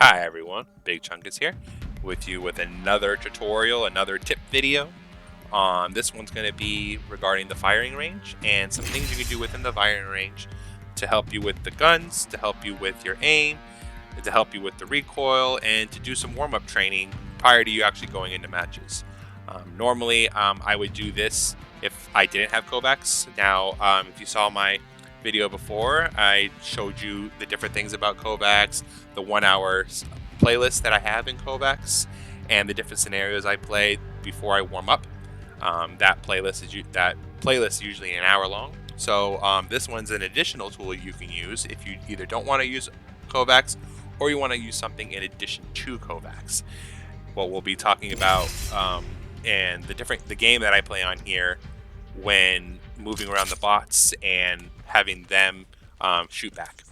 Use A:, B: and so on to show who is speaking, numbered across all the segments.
A: Hi everyone, Big Chunkus here with you with another tutorial, another tip video. This one's going to be regarding the firing range and some things you can do within the firing range to help you with the guns, to help you with your aim, to help you with the recoil, and to do some warm-up training prior to you actually going into matches. Normally, I would do this if I didn't have Kovacs. Now, if you saw my video before, I showed you the different things about Kovacs, the 1 hour playlist that I have in Kovacs, and the different scenarios I play before I warm up. That playlist is usually an hour long. So this one's an additional tool you can use if you either don't want to use Kovacs or you want to use something in addition to Kovacs. What we'll be talking about and the game that I play on here when moving around the bots and having them shoot back.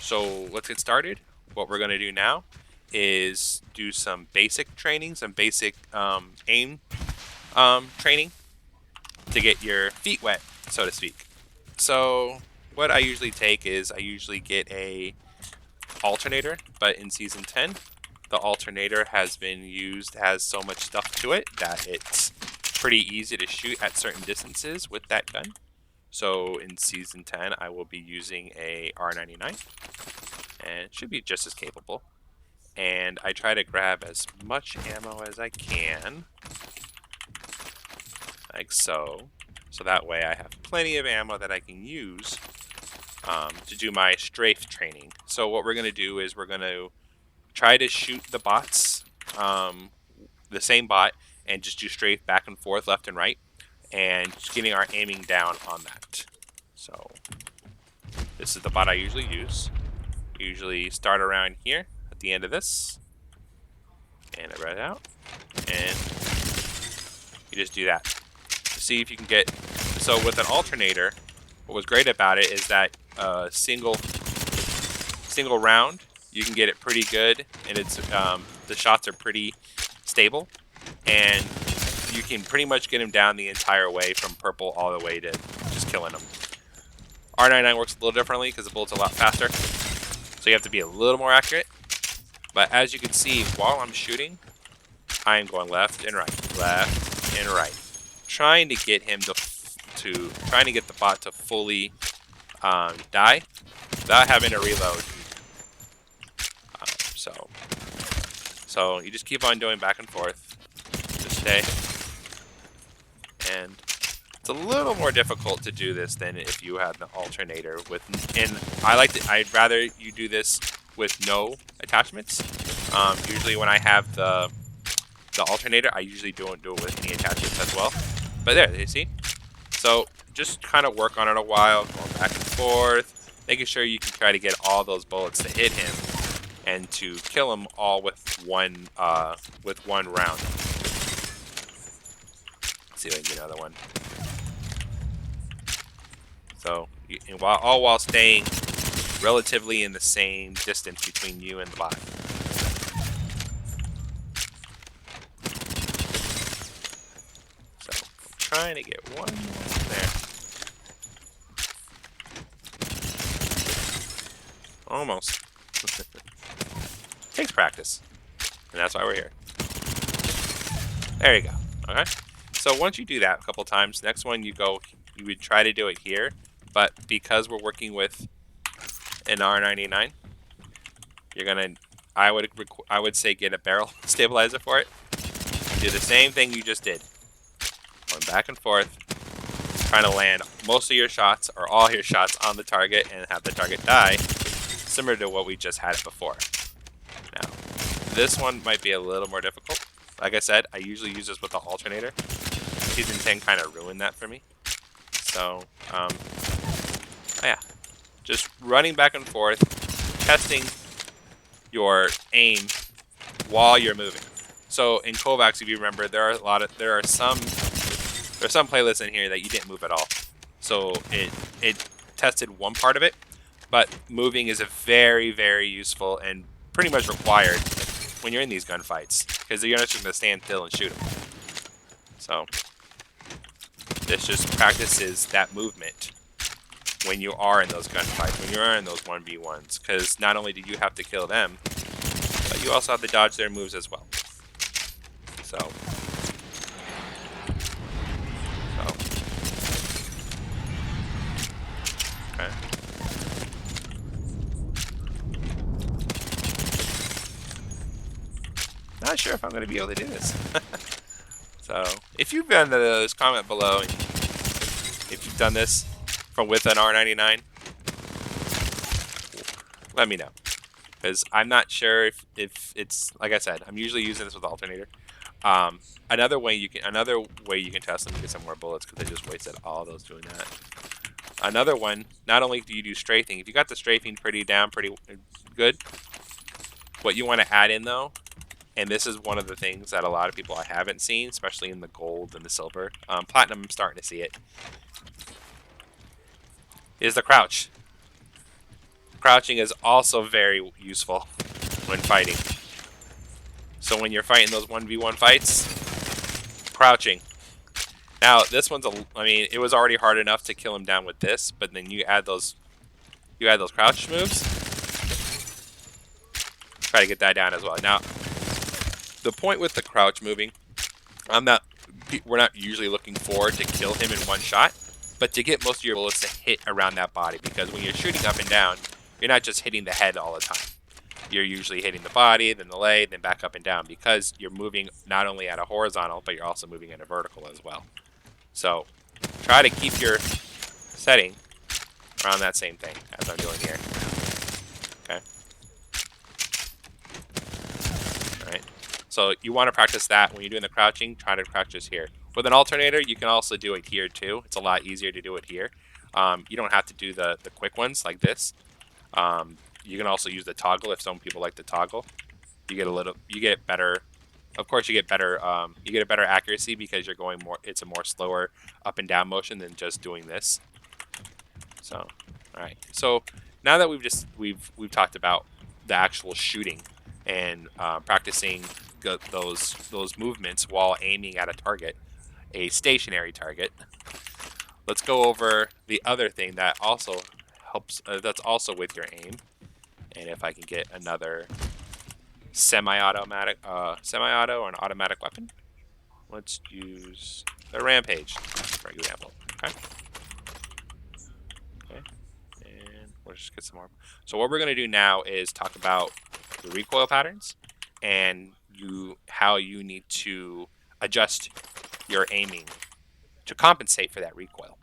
A: So let's get started. What we're going to do now is do some basic training, some basic aim training to get your feet wet, so to speak. So what I usually take is I usually get a alternator, but in Season 10, the alternator has so much stuff to it that it's pretty easy to shoot at certain distances with that gun. So in Season 10, I will be using a R99, and it should be just as capable. And I try to grab as much ammo as I can, like so. So that way I have plenty of ammo that I can use to do my strafe training. So what we're going to do is we're going to try to shoot the bots, the same bot, and just do strafe back and forth, left and right, and just getting our aiming down on that. So this is the bot I usually use. Usually start around here at the end of this, and I read it out, and you just do that to see if you can get. So with an alternator, what was great about it is that single round you can get it pretty good, and it's the shots are pretty stable, and you can pretty much get them down the entire way from purple all the way to just killing them. R99 works a little differently because the bullet's a lot faster, so you have to be a little more accurate. But as you can see, while I'm shooting, I am going left and right, trying to get him trying to get the bot to fully die without having to reload. So you just keep on doing back and forth. Just stay. And it's a little more difficult to do this than if you had the alternator with. And I'd rather you do this with no attachments. Usually when I have the alternator, I usually don't do it with any attachments as well. But there, you see. So just kind of work on it a while, going back and forth, making sure you can try to get all those bullets to hit him and to kill him all with one round. Let's see if I can get another one. So, all while staying relatively in the same distance between you and the bot. So, I'm trying to get one more there. Almost. Takes practice, and that's why we're here. There you go. Okay. So once you do that a couple times, next one you would try to do it here, but because we're working with an R99, I would say get a barrel stabilizer for it. Do the same thing you just did, going back and forth, trying to land most of your shots or all your shots on the target and have the target die, similar to what we just had before. Now, this one might be a little more difficult. Like I said, I usually use this with the alternator. Season 10 kind of ruined that for me. So, yeah. Just running back and forth, testing your aim while you're moving. So in Kovacs, if you remember, there are some playlists in here that you didn't move at all. So it tested one part of it, but moving is a very, very useful and pretty much required when you're in these gunfights, because you're not just going to stand still and shoot them. So this just practices that movement when you are in those gunfights, when you are in those 1v1s, because not only do you have to kill them, But you also have to dodge their moves as well. So. Okay. Not sure if I'm going to be able to do this. So, if you've done this, comment below. If you've done this from with an R99, let me know. Because I'm not sure if it's, like I said, I'm usually using this with alternator. Another way you can test them to get some more bullets, because I just wasted all those doing that. Another one, not only do you do strafing, if you got the strafing pretty good, what you want to add in though, and this is one of the things that a lot of people I haven't seen, especially in the gold and the silver, platinum, I'm starting to see it, is the crouch. Crouching is also very useful when fighting. So when you're fighting those 1v1 fights, crouching. Now this one's I mean, it was already hard enough to kill him down with this, but then you add those crouch moves. Try to get that down as well. Now, the point with the crouch moving, we're not usually looking forward to kill him in one shot, but to get most of your bullets to hit around that body, because when you're shooting up and down, you're not just hitting the head all the time. You're usually hitting the body, then the leg, then back up and down, because you're moving not only at a horizontal, but you're also moving at a vertical as well. So try to keep your setting around that same thing as I'm doing here. Okay. Alright. So you want to practice that when you're doing the crouching, try to crouch this here. With an alternator, you can also do it here too. It's a lot easier to do it here. You don't have to do the quick ones like this. You can also use the toggle if some people like the toggle. You get better. Of course, you get better accuracy because you're going more. It's a more slower up and down motion than just doing this. So, all right. So now that we've talked about the actual shooting and practicing those movements while aiming at a target, a stationary target. Let's go over the other thing that also helps. That's also with your aim. And if I can get another semi-auto or an automatic weapon, let's use the Rampage, for example. Okay. Okay. And we'll just get some more. So what we're going to do now is talk about the recoil patterns and how you need to adjust your aiming to compensate for that recoil.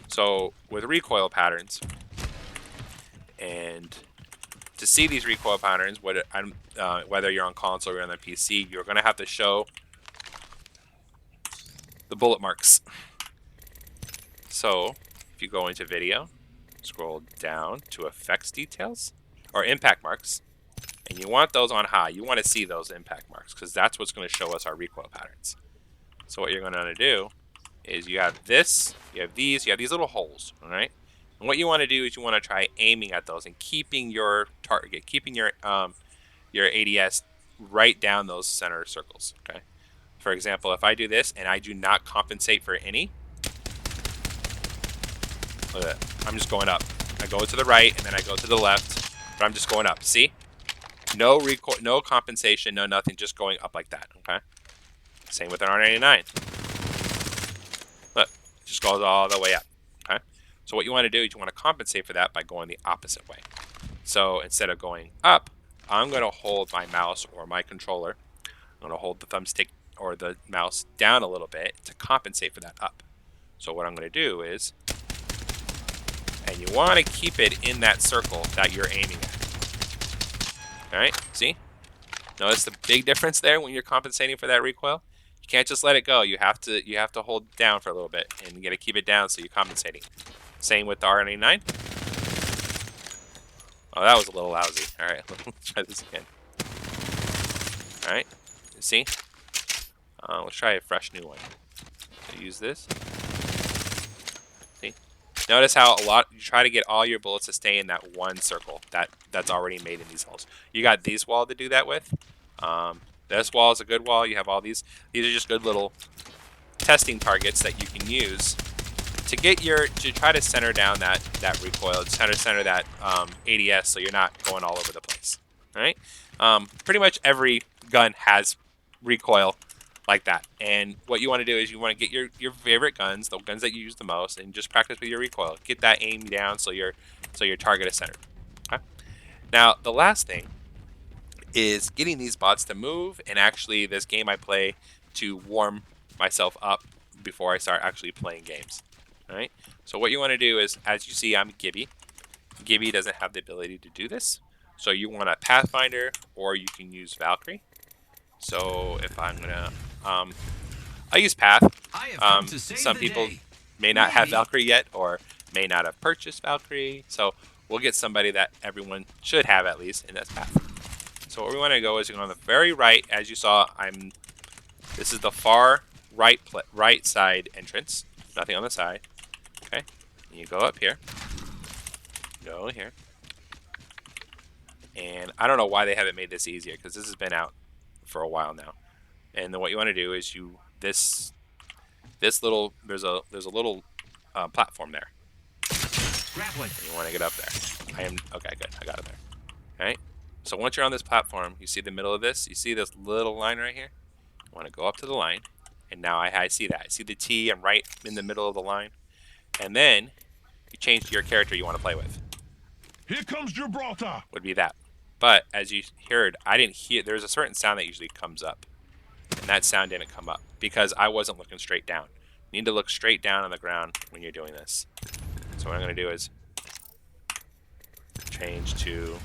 A: So with recoil patterns, and to see these recoil patterns, whether you're on console or on the PC, you're going to have to show the bullet marks. So if you go into video, scroll down to effects details or impact marks, and you want those on high. You want to see those impact marks because that's what's going to show us our recoil patterns. So what you're going to do is you have this, you have these little holes, all right? And what you want to do is you want to try aiming at those and keeping your target, keeping your ADS right down those center circles, okay? For example, if I do this and I do not compensate for any, look at that. I'm just going up. I go to the right and then I go to the left, but I'm just going up. See? No recoil, no compensation, no nothing, just going up like that, okay? Same with an R99. Look, just goes all the way up, okay? So what you want to do is you want to compensate for that by going the opposite way. So instead of going up, I'm going to hold my mouse or my controller. I'm going to hold the thumbstick or the mouse down a little bit to compensate for that up. So what I'm going to do is, and you want to keep it in that circle that you're aiming at. All right, see? Notice the big difference there when you're compensating for that recoil? You can't just let it go. You have to hold it down for a little bit, and you got to keep it down so you're compensating. Same with the R99. Oh, that was a little lousy. All right, let's try this again. All right, see? Let's try a fresh new one. So use this. See? Notice how you try to get all your bullets to stay in that one circle that's already made in these holes. You got these wall to do that with. This wall is a good wall. You have all these. These are just good little testing targets that you can use to try to center down that recoil, center that ADS, so you're not going all over the place. All right. Pretty much every gun has recoil like that. And what you want to do is you want to get your favorite guns, the guns that you use the most, and just practice with your recoil. Get that aim down so your target is centered. Okay? Now, the last thing is getting these bots to move, and actually this game I play to warm myself up before I start actually playing games. Alright? So what you want to do is, as you see, I'm Gibby. Gibby doesn't have the ability to do this. So you want a Pathfinder, or you can use Valkyrie. So if I'm gonna, I use Path. Some people may not have Valkyrie yet, or may not have purchased Valkyrie. So we'll get somebody that everyone should have at least, and that's Path. So what we want to go is, you go on the very right. As you saw, this is the far right side entrance. Nothing on the side. Okay, and you go up here. Go here. And I don't know why they haven't made this easier, because this has been out for a while now. And then what you want to do is this little there's a little platform there. And you want to get up there. Okay. Good. I got it there. All right. So once you're on this platform, you see the middle of this. You see this little line right here. You want to go up to the line, and now I see that. I see the T. I'm right in the middle of the line, and then you change to your character you want to play with.
B: Here comes Gibraltar.
A: Would be that. But as you heard, I didn't hear. There's a certain sound that usually comes up, and that sound didn't come up because I wasn't looking straight down. You need to look straight down on the ground when you're doing this. So what I'm going to do is change to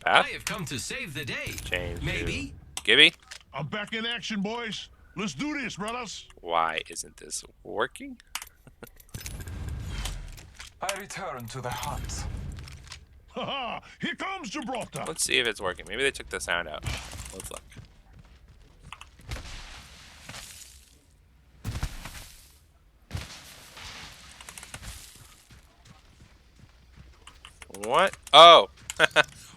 A: Path.
C: I have come to save the day.
A: Change
C: Maybe.
A: to Gibby.
B: I'm back in action, boys. Let's do this, brothers.
A: Why isn't this working?
D: I return to the hunt.
B: Haha! Here comes Gibraltar.
A: Let's see if it's working. Maybe they took the sound out. Let's look. What? Oh,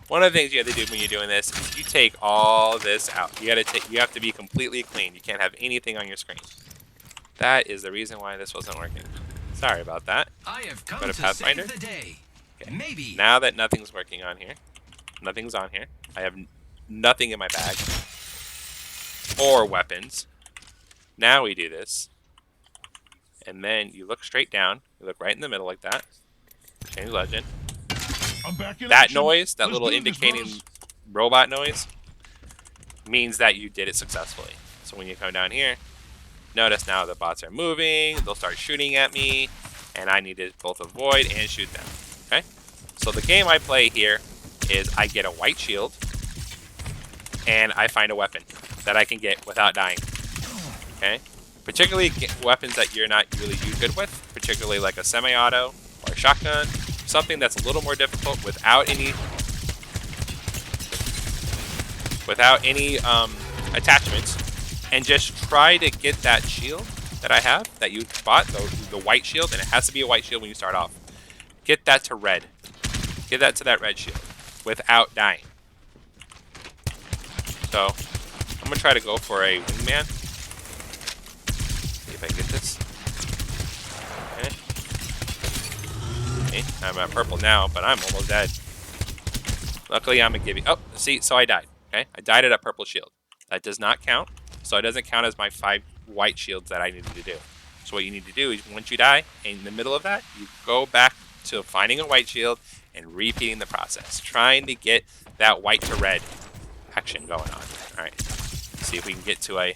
A: one of the things you have to do when you're doing this is you take all this out. You have to be completely clean. You can't have anything on your screen. That is the reason why this wasn't working. Sorry about that.
C: I have come
A: Go to
C: to
A: Pathfinder.
C: save the day.
A: Okay.
C: Maybe.
A: Now that nothing's working on here, nothing's on here. I have nothing in my bag or weapons. Now we do this, and then you look straight down. You look right in the middle like that. Change legend.
B: I'm back in
A: That
B: action.
A: noise, that
B: Let's
A: little
B: do this,
A: indicating
B: brothers.
A: robot noise, means that you did it successfully. So when you come down here, notice now the bots are moving. They'll start shooting at me, and I need to both avoid and shoot them. Okay? So the game I play here is I get a white shield, and I find a weapon that I can get without dying. Okay? Particularly weapons that you're not really good with, particularly like a semi-auto or a shotgun. Something that's a little more difficult without any attachments, and just try to get that shield that I have that you bought, the white shield, and it has to be a white shield when you start off. Get that to red. Get that to that red shield without dying. So I'm gonna try to go for a Wingman. See if I can get this. Okay, I'm at purple now, but I'm almost dead. Luckily, I'm a Gibby. Oh, see, so I died. Okay, I died at a purple shield. That does not count, so it doesn't count as my 5 white shields that I needed to do. So what you need to do is, once you die, in the middle of that, you go back to finding a white shield and repeating the process, trying to get that white to red action going on. All right, let's see if we can get to a.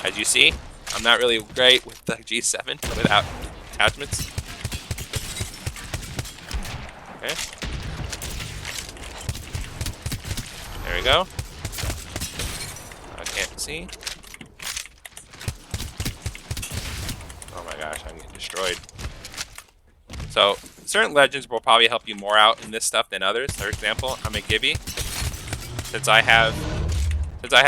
A: As you see, I'm not really great with the G7 without attachments. Okay. There we go. I can't see. Oh my gosh, I'm getting destroyed. So, certain legends will probably help you more out in this stuff than others. For example, I'm a Gibby. Since I have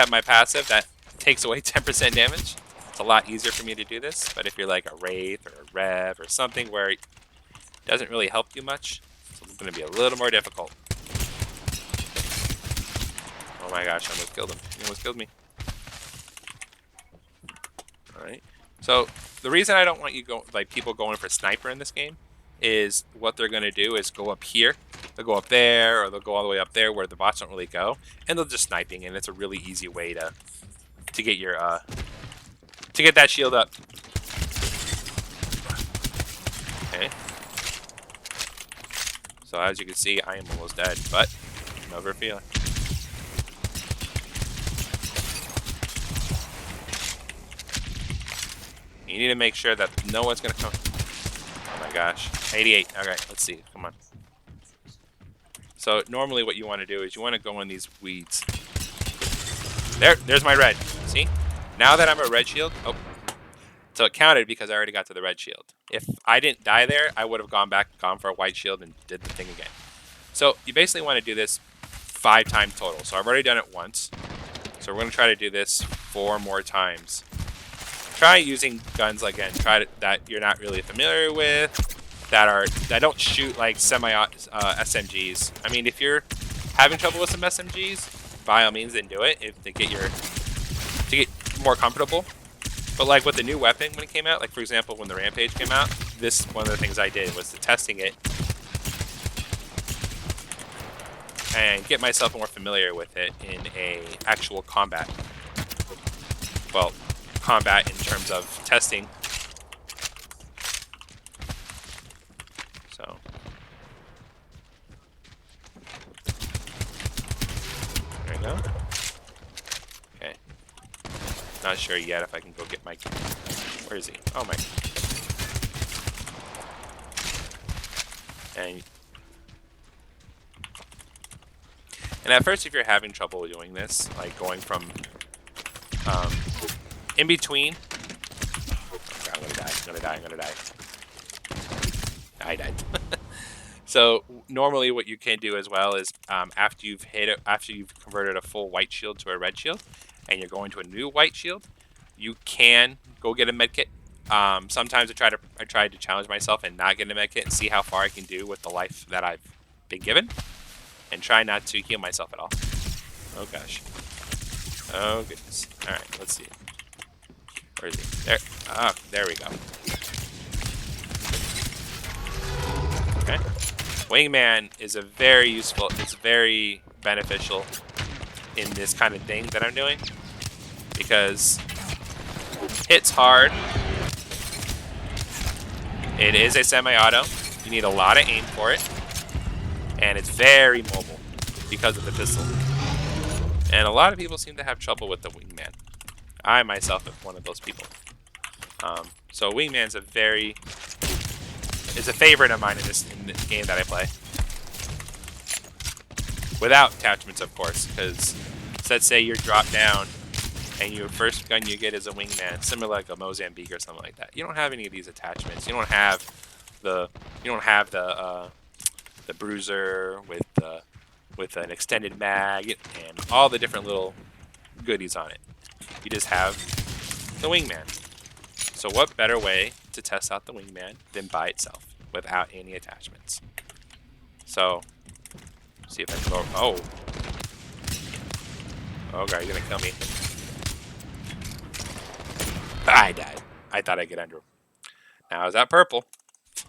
A: my passive that takes away 10% damage, it's a lot easier for me to do this. But if you're like a Wraith or a Rev or something where it doesn't really help you much, it's going to be a little more difficult. Oh my gosh, I almost killed him. He almost killed me. Alright. So the reason I don't want you people going for sniper in this game is what they're going to do is go up here, they'll go up there, or they'll go all the way up there where the bots don't really go, and they'll just sniping, and it's a really easy way to get your to get that shield up. Okay. So as you can see, I am almost dead, but never feeling. You need to make sure that no one's gonna come. Oh my gosh, 88. Okay, let's see. Come on. So normally, what you want to do is you want to go in these weeds. There's my red. See? Now that I'm a red shield. Oh, so it counted because I already got to the red shield. If I didn't die there, I would have gone for a white shield and did the thing again. So you basically want to do this 5 times total. So I've already done it once. So we're going to try to do this 4 more times. Try using guns again. That you're not really familiar with, that don't shoot like semi SMGs. I mean, if you're having trouble with some SMGs, by all means, then do it to get more comfortable. But like with the new weapon when it came out, like for example when the Rampage came out, this one of the things I did was testing it and get myself more familiar with it in a actual combat. Well, combat in terms of testing. So there we go. Okay. Not sure yet if I can go get my. Where is he? Oh my. And at first, if you're having trouble doing this, like going from in between. Oh God, I'm gonna die. I died. So normally, what you can do as well is after you've converted a full white shield to a red shield, and you're going to a new white shield, you can go get a medkit. Sometimes I tried to challenge myself and not get a medkit and see how far I can do with the life that I've been given, and try not to heal myself at all. Oh gosh. Oh goodness. All right, let's see. Where is he? There. Ah, there we go. Okay. Wingman is a very useful. It's very beneficial in this kind of thing that I'm doing because hits hard. It is a semi-auto. You need a lot of aim for it, and it's very mobile because of the pistol. And a lot of people seem to have trouble with the Wingman. I myself am one of those people. So Wingman's a favorite of mine in this game that I play. Without attachments, of course, because let's say you're dropped down and your first gun you get is a Wingman, similar like a Mozambique or something like that. You don't have any of these attachments. You don't have the bruiser with an extended mag and all the different little goodies on it. You just have the Wingman. So what better way to test out the Wingman than by itself without any attachments? So see if I can go. Oh God, you're gonna kill me. I died. I thought I'd get under him. Now is that purple?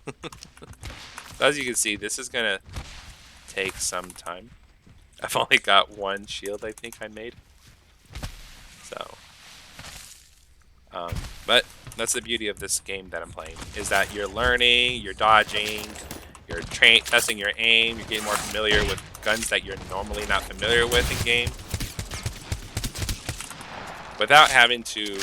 A: So as you can see, this is gonna take some time. I've only got 1 shield I think I made. So but that's the beauty of this game that I'm playing, is that you're learning, you're dodging, you're testing your aim, you're getting more familiar with guns that you're normally not familiar with in game. Without having to,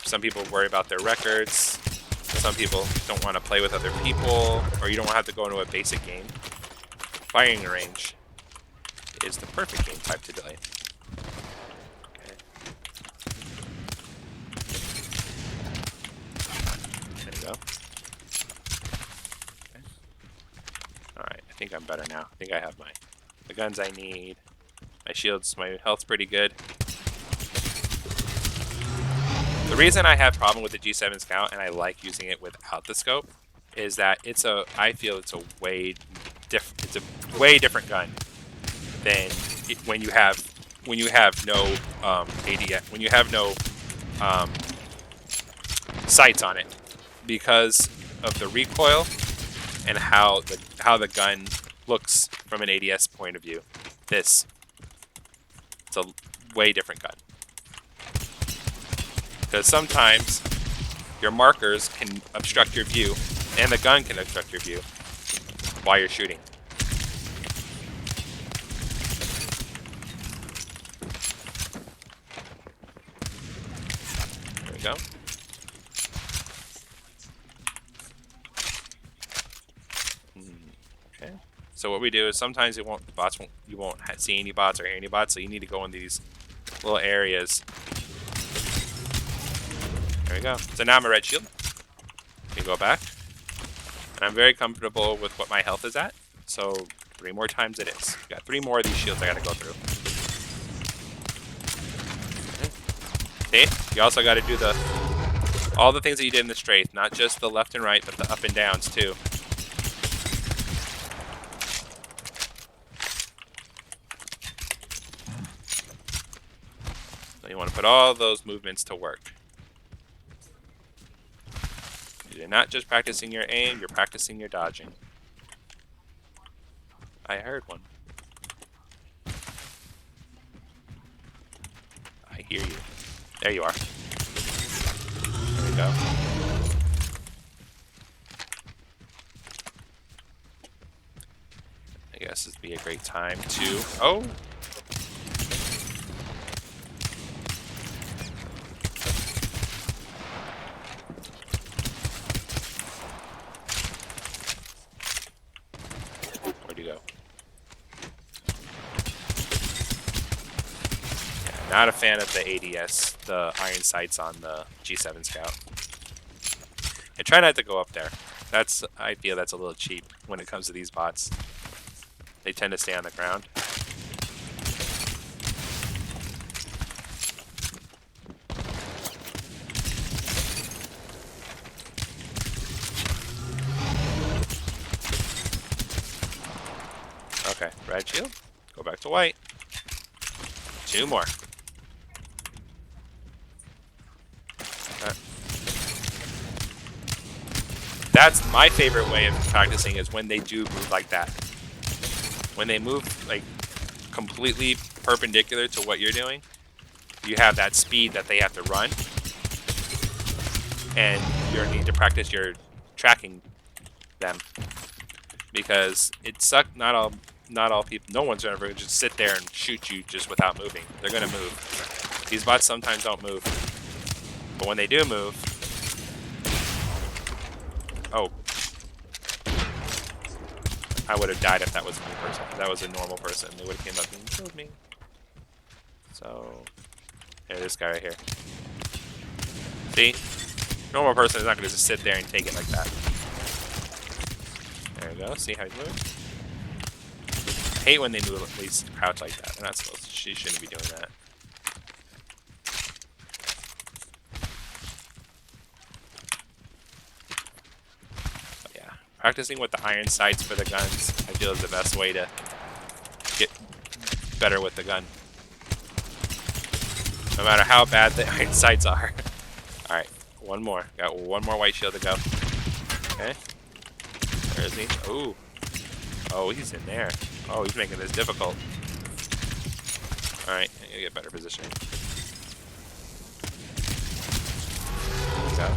A: some people worry about their records, some people don't want to play with other people, or you don't have to go into a basic game. Firing range is the perfect game type to play. Go. Okay. Alright, I think I'm better now. I think I have the guns I need. My shields, my health's pretty good. The reason I have problem with the G7 Scout and I like using it without the scope is that I feel it's a way different gun than when you have no ADS, when you have no sights on it because of the recoil and how the gun looks from an ADS point of view. It's a way different gun. Because sometimes your markers can obstruct your view, and the gun can obstruct your view while you're shooting. There we go. Okay. So what we do is sometimes you won't see any bots or hear any bots, so you need to go in these little areas. There we go. So now I'm a red shield. You go back. And I'm very comfortable with what my health is at. So 3 more times it is. Got 3 more of these shields I gotta go through. Okay. You also gotta do all the things that you did in the strafe, not just the left and right, but the up and downs too. So you want to put all those movements to work. You're not just practicing your aim, you're practicing your dodging. I heard one. I hear you. There you are. There we go. I guess this would be a great time to... Oh! Where'd you go? Yeah, not a fan of the ADS, the iron sights on the G7 Scout. And try not to go up there. I feel that's a little cheap when it comes to these bots. They tend to stay on the ground. Okay, red shield. Go back to white. 2 more. That's my favorite way of practicing is when they do move like that. When they move like completely perpendicular to what you're doing, you have that speed that they have to run, and you need to practice your tracking them because it sucks. Not all people. No one's gonna just sit there and shoot you just without moving. They're gonna move. These bots sometimes don't move, but when they do move, oh. I would have died if that was a new person. If that was a normal person, they would have came up and killed me. So, yeah, this guy right here. See? Normal person is not going to just sit there and take it like that. There we go. See how he moves? I hate when they move at least crouch like that. They're not supposed to. She shouldn't be doing that. Practicing with the iron sights for the guns, I feel is the best way to get better with the gun. No matter how bad the iron sights are. Alright, 1 more. Got 1 more white shield to go. Okay. Where is he? Ooh. Oh, he's in there. Oh, he's making this difficult. Alright, I gotta get better positioning. There we go.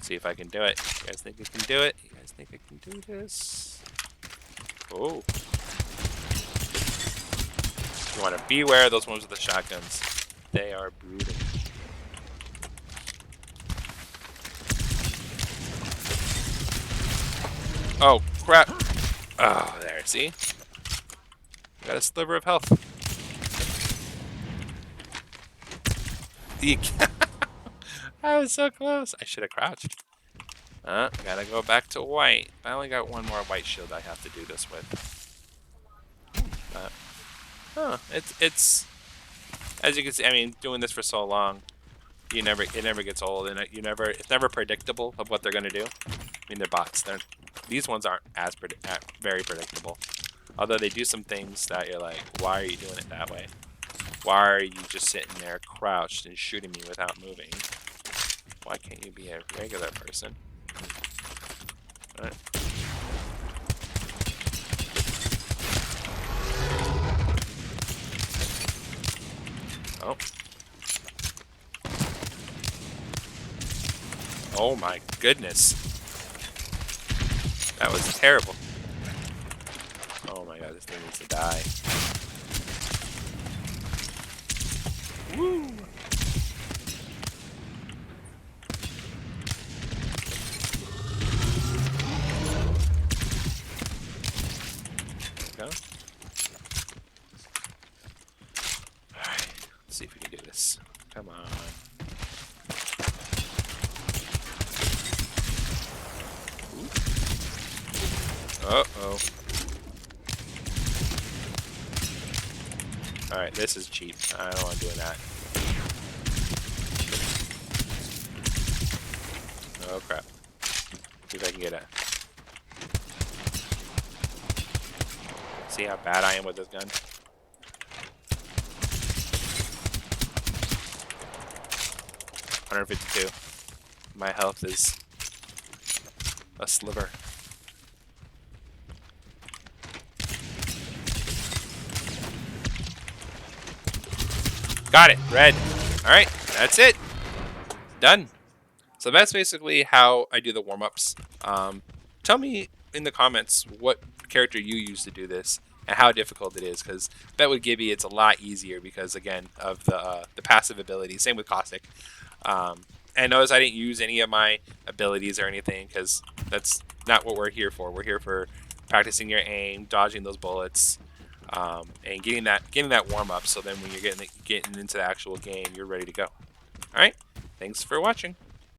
A: See if I can do it. You guys think I can do it? You guys think I can do this? Oh. You want to beware of those ones with the shotguns. They are brutal. Oh, crap. Oh, there. See? Got a sliver of health. I was so close. I should have crouched. Gotta go back to white. I only got 1 more white shield I have to do this with. It's as you can see. I mean, doing this for so long, it never gets old, and it's never predictable of what they're gonna do. I mean, they're bots. These ones aren't as very predictable. Although they do some things that you're like, why are you doing it that way? Why are you just sitting there crouched and shooting me without moving? Why can't you be a regular person? Alright. Oh. Oh my goodness. That was terrible. Oh my god, this thing needs to die. Woo! There we go. Alright, let's see if we can do this. Come on. Uh-oh. Alright, this is cheap. I don't want to do that. Oh crap. See if I can get a... See how bad I am with this gun? $152. My health is a sliver. Got it. Red. Alright, that's it. Done. So that's basically how I do the warm-ups. Tell me in the comments what character you use to do this and how difficult it is, because bet with Gibby it's a lot easier because, again, of the passive ability. Same with Caustic. And notice I didn't use any of my abilities or anything because that's not what we're here for. We're here for practicing your aim, dodging those bullets, and getting that warm up. So then when you're getting into the actual game, you're ready to go. All right. Thanks for watching.